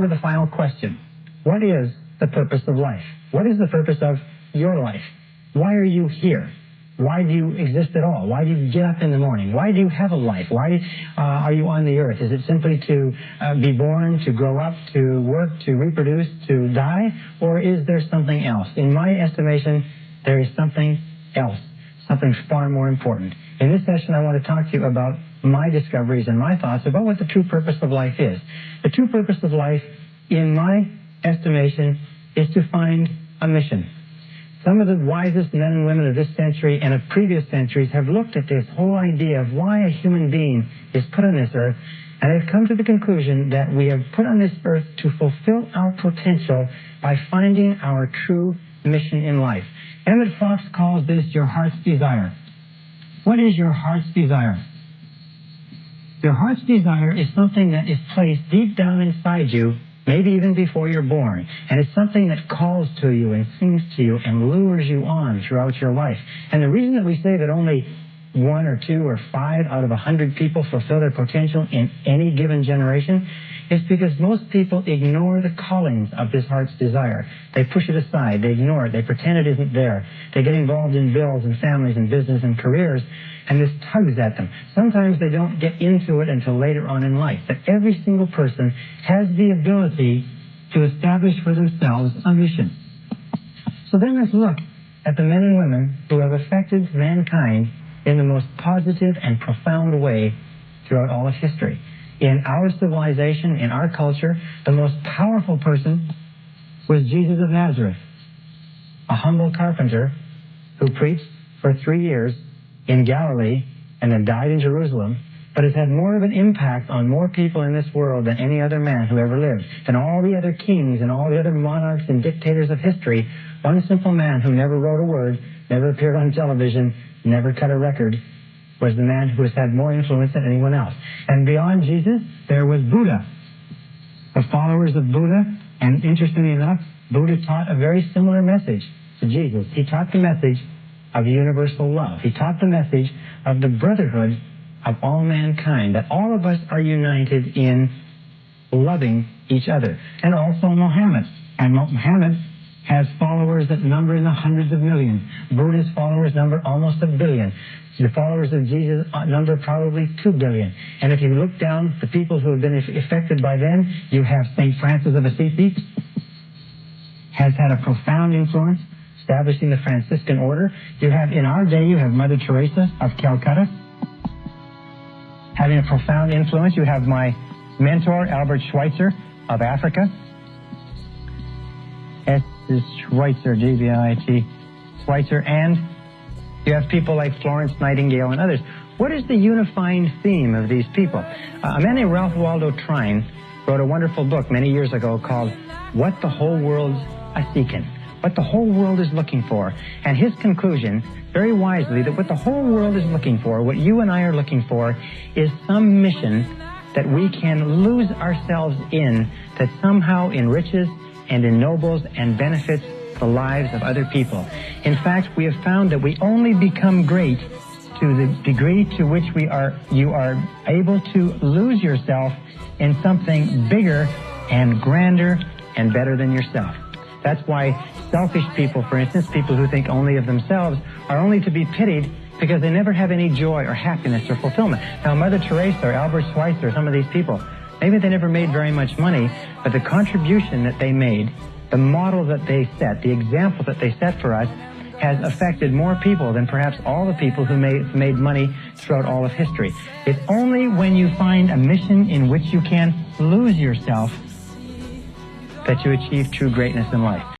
with the final question. What is the purpose of life? What is the purpose of your life? Why are you here? Why do you exist at all? Why do you get up in the morning? Why do you have a life? Why are you on the earth? Is it simply to be born, to grow up, to work, to reproduce, to die? Or is there something else? In my estimation, there is something else, something far more important. In this session, I want to talk to you about my discoveries and my thoughts about what the true purpose of life is. The true purpose of life, in my estimation, is to find a mission. Some of the wisest men and women of this century and of previous centuries have looked at this whole idea of why a human being is put on this earth, and they've come to the conclusion that we have put on this earth to fulfill our potential by finding our true mission in life. Emmett Fox calls this your heart's desire. What is your heart's desire? Your heart's desire is something that is placed deep down inside you, maybe even before you're born. And it's something that calls to you and sings to you and lures you on throughout your life. And the reason that we say that only 1 or 2 or 5 out of 100 people fulfill their potential in any given generation is because most people ignore the callings of this heart's desire. They push it aside. They ignore it. They pretend it isn't there. They get involved in bills and families and business and careers, and this tugs at them. Sometimes they don't get into it until later on in life. But every single person has the ability to establish for themselves a mission. So then let's look at the men and women who have affected mankind in the most positive and profound way throughout all of history. In our civilization, in our culture, the most powerful person was Jesus of Nazareth, a humble carpenter who preached for 3 years in Galilee and then died in Jerusalem, but has had more of an impact on more people in this world than any other man who ever lived, than all the other kings and all the other monarchs and dictators of history. One simple man who never wrote a word, never appeared on television, never cut a record, was the man who has had more influence than anyone else. And beyond Jesus, there was Buddha. The followers of Buddha, and interestingly enough, Buddha taught a very similar message to Jesus. He taught the message of universal love. He taught the message of the brotherhood of all mankind, that all of us are united in loving each other. And also Muhammad. And Muhammad has followers that number in the hundreds of millions. Buddha's followers number almost 1 billion. The followers of Jesus number probably 2 billion. And if you look down the people who have been affected by them, you have St. Francis of Assisi, has had a profound influence, establishing the Franciscan order. You have, in our day, you have Mother Teresa of Calcutta, having a profound influence. You have my mentor, Albert Schweitzer of Africa. S is Schweitzer, G-B-I-T, Schweitzer, and you have people like Florence Nightingale and others. What is the unifying theme of these people? A man named Ralph Waldo Trine wrote a wonderful book many years ago called What the Whole World's A-Seekin', what the whole world is looking for. And his conclusion, very wisely, that what the whole world is looking for, what you and I are looking for, is some mission that we can lose ourselves in that somehow enriches and ennobles and benefits the lives of other people. In fact, we have found that we only become great to the degree to which you are able to lose yourself in something bigger and grander and better than yourself. That's why selfish people, for instance, people who think only of themselves, are only to be pitied because they never have any joy or happiness or fulfillment. Now, Mother Teresa or Albert Schweitzer, some of these people, maybe they never made very much money, but the contribution that they made, the model that they set, the example that they set for us, has affected more people than perhaps all the people who made money throughout all of history. It's only when you find a mission in which you can lose yourself that you achieve true greatness in life.